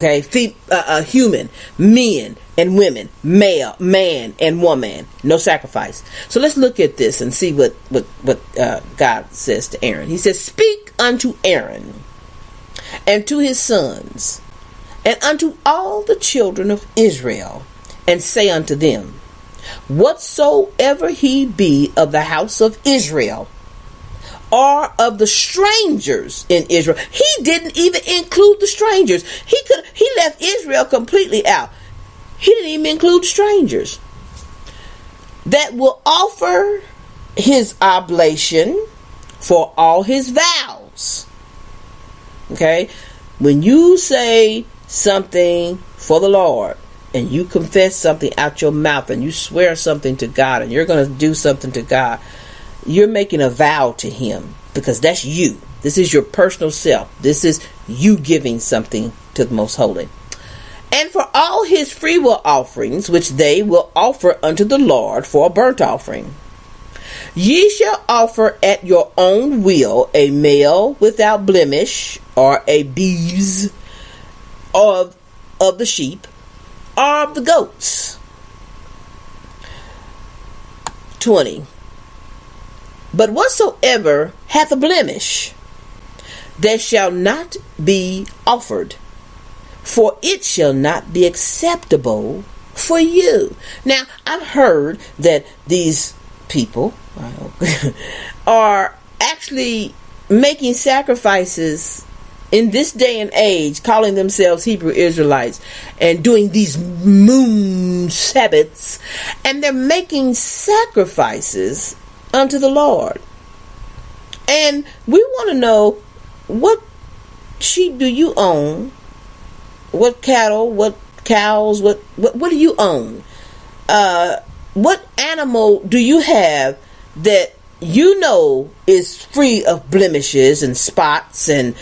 Okay, human, men and women, male, man and woman, no sacrifice. So let's look at this and see what God says to Aaron. He says, "Speak unto Aaron and to his sons and unto all the children of Israel, and say unto them, whatsoever he be of the house of Israel, or of the strangers in Israel." He didn't even include the strangers. He left Israel completely out. He didn't even include strangers. "That will offer his oblation for all his vows." Okay? When you say something for the Lord, and you confess something out your mouth, and you swear something to God, and you're going to do something to God, you're making a vow to him, because that's you. This is your personal self. This is you giving something to the Most Holy. "And for all his freewill offerings, which they will offer unto the Lord for a burnt offering, ye shall offer at your own will a male without blemish, or a beeves of the sheep, or of the goats." 20. "But whatsoever hath a blemish, that shall not be offered, for it shall not be acceptable for you." Now, I've heard that these people are actually making sacrifices in this day and age, calling themselves Hebrew Israelites, and doing these moon Sabbaths, and they're making sacrifices unto the Lord. And we want to know, what sheep do you own? What cattle, what cows, what do you own? What animal do you have that you know is free of blemishes and spots and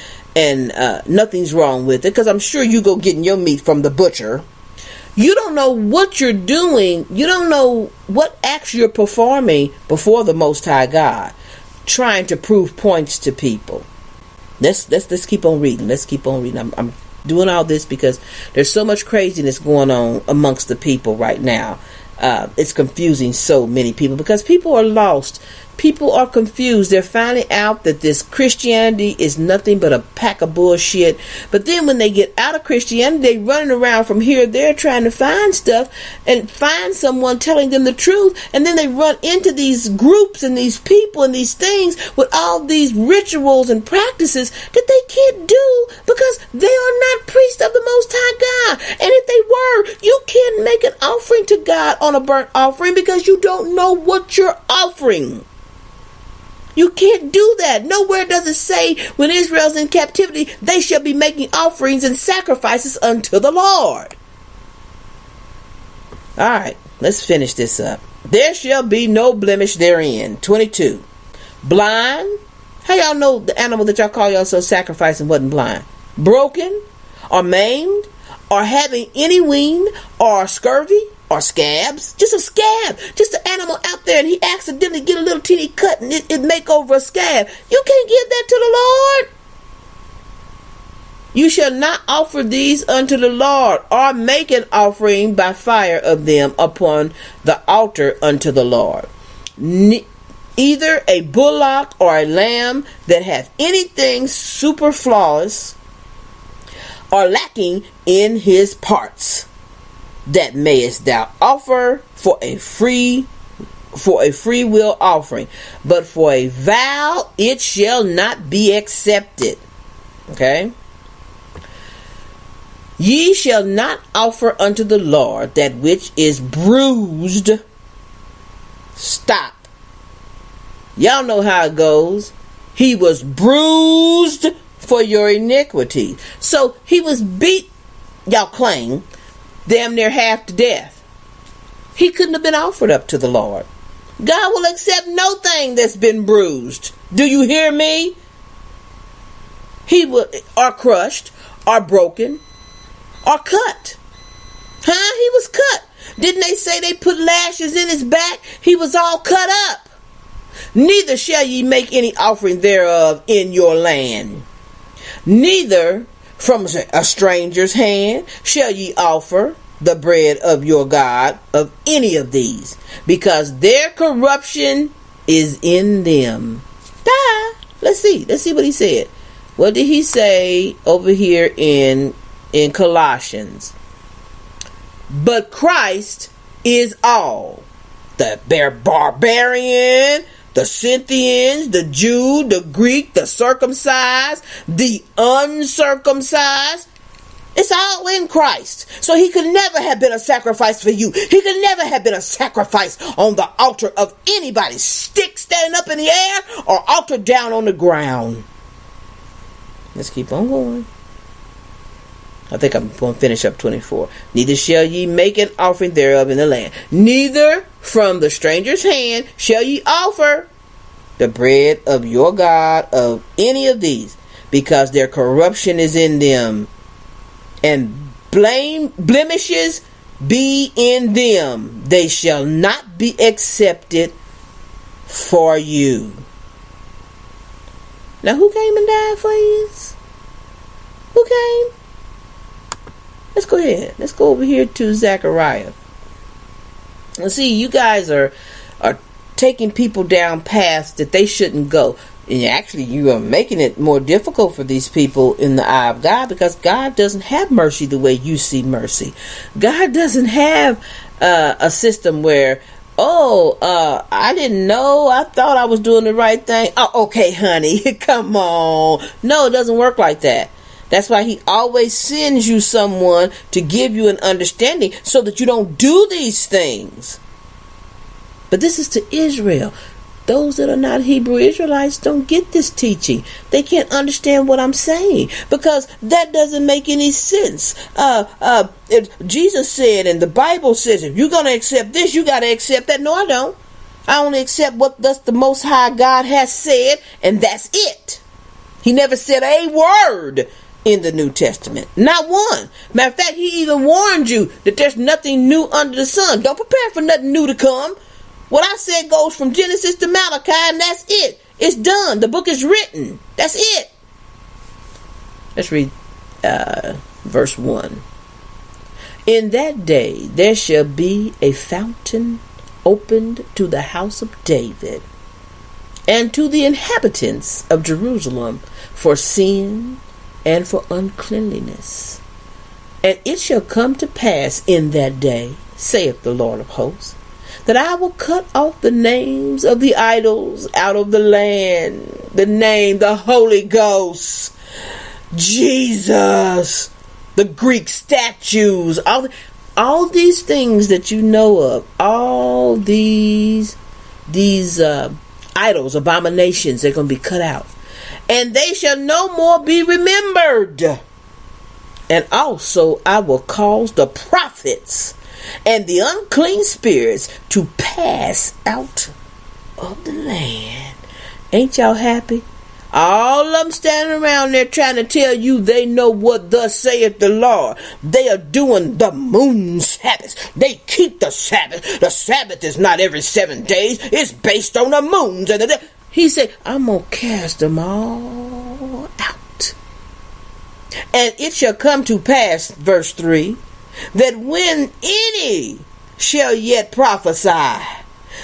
nothing's wrong with it? Because I'm sure you go getting your meat from the butcher. You don't know what you're doing. You don't know what acts you're performing before the Most High God, trying to prove points to people. Let's keep on reading. Let's keep on reading. I'm doing all this because there's so much craziness going on amongst the people right now. It's confusing so many people, because people are lost. People are confused. They're finding out that this Christianity is nothing but a pack of bullshit. But then when they get out of Christianity, they running around from here or there trying to find stuff and find someone telling them the truth. And then they run into these groups and these people and these things with all these rituals and practices that they can't do, because they are not priests of the Most High God. And if they were, you can't make an offering to God on a burnt offering, because you don't know what you're offering. You can't do that. Nowhere does it say when Israel's in captivity, they shall be making offerings and sacrifices unto the Lord. All right, let's finish this up. "There shall be no blemish therein." 22. "Blind." How y'all know the animal that y'all call yourself sacrificing wasn't blind? "Broken, or maimed, or having any wean, or scurvy, or scabs." Just a scab. Just an animal out there, and he accidentally get a little teeny cut, and it make over a scab. You can't give that to the Lord. "You shall not offer these unto the Lord, or make an offering by fire of them upon the altar unto the Lord. Either a bullock or a lamb that hath anything superfluous or lacking in his parts, that mayest thou offer for a free will offering, but for a vow it shall not be accepted." Okay? "Ye shall not offer unto the Lord that which is bruised." Stop. Y'all know how it goes. He was bruised for your iniquity. So he was beat, y'all claim, damn near half to death. He couldn't have been offered up to the Lord. God will accept no thing that's been bruised. Do you hear me? He will, or crushed, or broken, or cut. Huh? He was cut. Didn't they say they put lashes in his back? He was all cut up. "Neither shall ye make any offering thereof in your land, neither from a stranger's hand shall ye offer the bread of your God of any of these, because their corruption is in them. Let's see what he said. What did he say over here in Colossians? But Christ is all. The barbarian, the Scythians, the Jew, the Greek, the circumcised, the uncircumcised. It's all in Christ. So he could never have been a sacrifice for you. He could never have been a sacrifice on the altar of anybody's stick standing up in the air or altar down on the ground. Let's keep on going. I think I'm going to finish up 24. Neither shall ye make an offering thereof in the land. Neither from the stranger's hand shall ye offer the bread of your God of any of these, because their corruption is in them, and blemishes be in them. They shall not be accepted for you. Now, who came and died for you? Who came? Let's go ahead. Let's go over here to Zechariah. And see, you guys are taking people down paths that they shouldn't go. And actually, you are making it more difficult for these people in the eye of God, because God doesn't have mercy the way you see mercy. God doesn't have a system where, I didn't know. I thought I was doing the right thing. Oh, okay, honey. Come on. No, it doesn't work like that. That's why he always sends you someone to give you an understanding so that you don't do these things. But this is to Israel. Those that are not Hebrew Israelites don't get this teaching. They can't understand what I'm saying, because that doesn't make any sense. Jesus said, and the Bible says, if you're going to accept this, you got to accept that. No, I don't. I only accept what thus the Most High God has said, and that's it. He never said a word in the New Testament. Not one. Matter of fact, he even warned you that there's nothing new under the sun. Don't prepare for nothing new to come. What I said goes from Genesis to Malachi, and that's it. It's done. The book is written. That's it. Let's read verse 1. In that day there shall be a fountain opened to the house of David and to the inhabitants of Jerusalem for sin and for uncleanliness. And it shall come to pass in that day, saith the Lord of hosts, that I will cut off the names of the idols out of the land. The name, the Holy Ghost, Jesus, the Greek statues, all these things that you know of, all these idols, abominations, they're going to be cut out. And they shall no more be remembered. And also I will cause the prophets and the unclean spirits to pass out of the land. Ain't y'all happy? All of them standing around there trying to tell you they know what thus saith the Lord. They are doing the moon Sabbath. They keep the Sabbath. The Sabbath is not every 7 days. It's based on the moons. And he said, I'm going to cast them all out. And it shall come to pass, verse 3, that when any shall yet prophesy,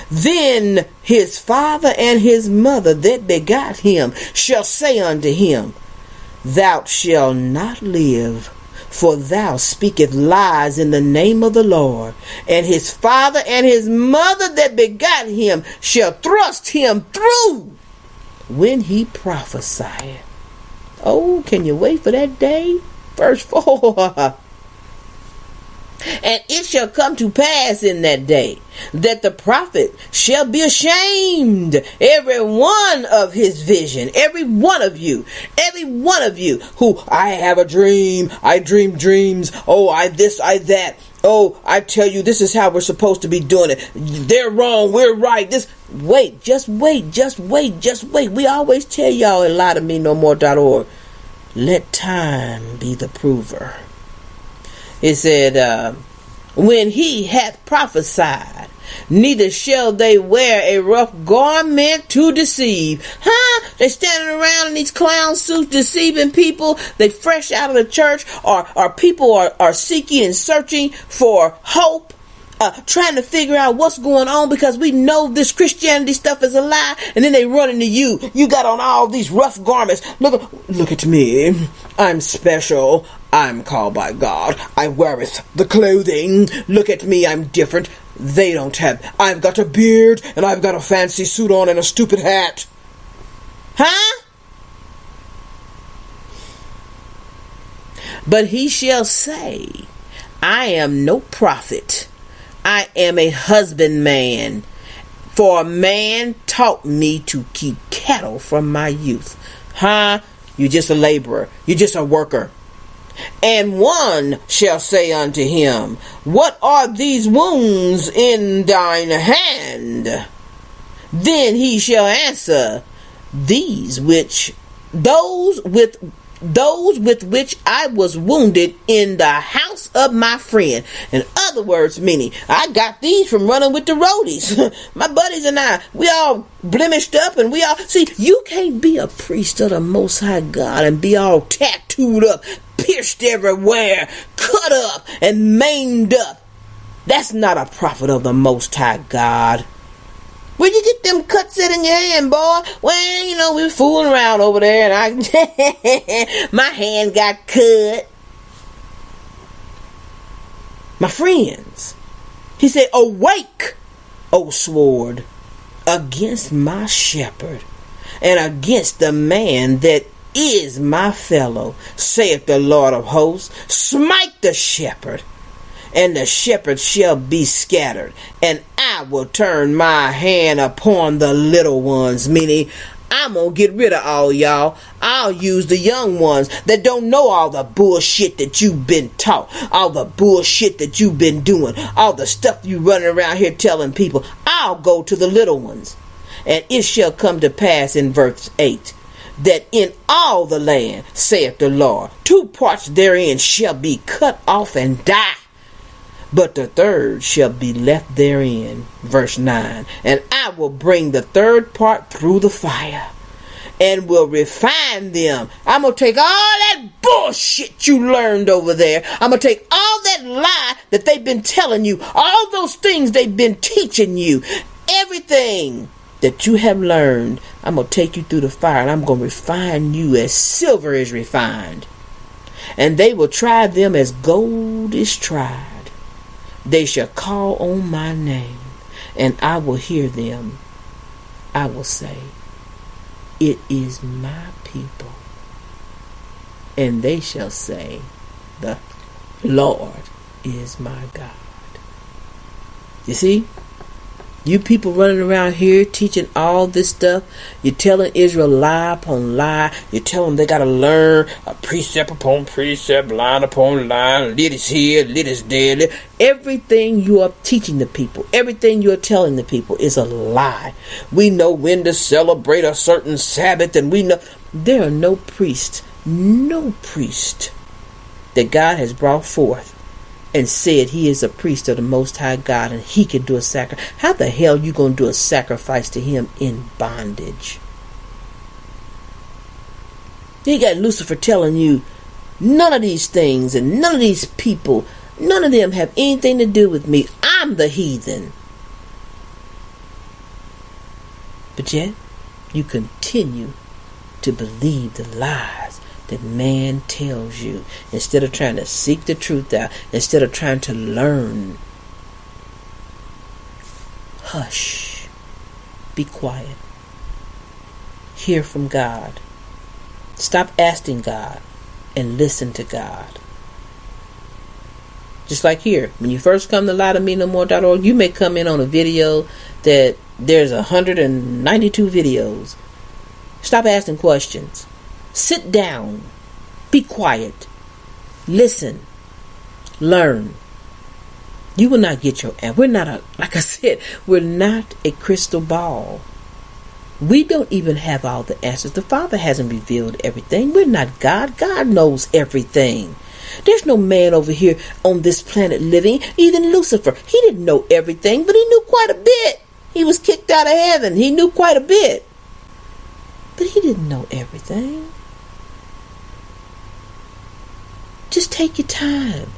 then his father and his mother that begot him shall say unto him, Thou shalt not live, for thou speakest lies in the name of the Lord. And his father and his mother that begot him shall thrust him through when he prophesieth. Oh, can you wait for that day? Verse 4. And it shall come to pass in that day that the prophet shall be ashamed, every one of his vision, every one of you who, I have a dream, I dream dreams, oh, I this, I that, oh, I tell you, this is how we're supposed to be doing it. They're wrong, we're right. Just wait. We always tell y'all at lietomeno more.org, let time be the prover. It said, when he hath prophesied Neither shall they wear a rough garment to deceive. They standing around in these clown suits deceiving people. They fresh out of the church, or people are seeking and searching for hope, trying to figure out what's going on, because we know this Christianity stuff is a lie. And then they run into you. You got on all these rough garments. Look at me. I'm special. I'm called by God. I weareth the clothing. Look at me. I'm different. They don't have. I've got a beard, and I've got a fancy suit on and a stupid hat. But he shall say, I am no prophet. I am a husbandman. For a man taught me to keep cattle from my youth. You're just a laborer. You're just a worker. And one shall say unto him, what are these wounds in thine hand? Then he shall answer, those with which I was wounded in the house of my friend. In other words, meaning, I got these from running with the roadies. My buddies and I, we all blemished up, and we all, see, you can't be a priest of the Most High God and be all tattooed up, pierced everywhere, cut up, and maimed up. That's not a prophet of the Most High God. Where'd you get them cuts set in your hand, boy? Well, we were fooling around over there, and my hand got cut. My friends, he said, awake, O sword, against my shepherd, and against the man that is my fellow, saith the Lord of hosts. Smite the shepherd, and the shepherd shall be scattered, and I will turn my hand upon the little ones. Meaning, I'm gonna get rid of all y'all. I'll use the young ones that don't know all the bullshit that you've been taught, all the bullshit that you've been doing, all the stuff you running around here telling people. I'll go to the little ones. And it shall come to pass in verse 8, that in all the land, saith the Lord, 2 parts therein shall be cut off and die, but the third shall be left therein. Verse 9, and I will bring the third part through the fire, and will refine them. I'm going to take all that bullshit you learned over there. I'm going to take all that lie that they've been telling you, all those things they've been teaching you, everything that you have learned, I'm going to take you through the fire, and I'm going to refine you as silver is refined. And they will try them as gold is tried. They shall call on my name, and I will hear them. I will say, it is my people. And they shall say, the Lord is my God. You see? You people running around here teaching all this stuff. You're telling Israel lie upon lie. You tell them they got to learn a precept upon precept, line upon line. Lit is here, lit is there. Everything you are teaching the people, everything you are telling the people is a lie. We know when to celebrate a certain Sabbath, and we know there are no priest that God has brought forth and said he is a priest of the Most High God, and he can do a sacrifice. How the hell you going to do a sacrifice to him in bondage? You got Lucifer telling you none of these things and none of these people, none of them have anything to do with me. I'm the heathen. But yet, you continue to believe the lies that man tells you, instead of trying to seek the truth out, instead of trying to learn. Hush. Be quiet. Hear from God. Stop asking God and listen to God. Just like here, when you first come to LieToMeNoMore.org, you may come in on a video that there's 192 videos. Stop asking questions. Sit down. Be quiet. Listen. Learn. You will not get your answer. We're not like I said, we're not a crystal ball. We don't even have all the answers. The Father hasn't revealed everything. We're not God. God knows everything. There's no man over here on this planet living. Even Lucifer, he didn't know everything, but he knew quite a bit. He was kicked out of heaven. He knew quite a bit. But he didn't know everything. Just take your time.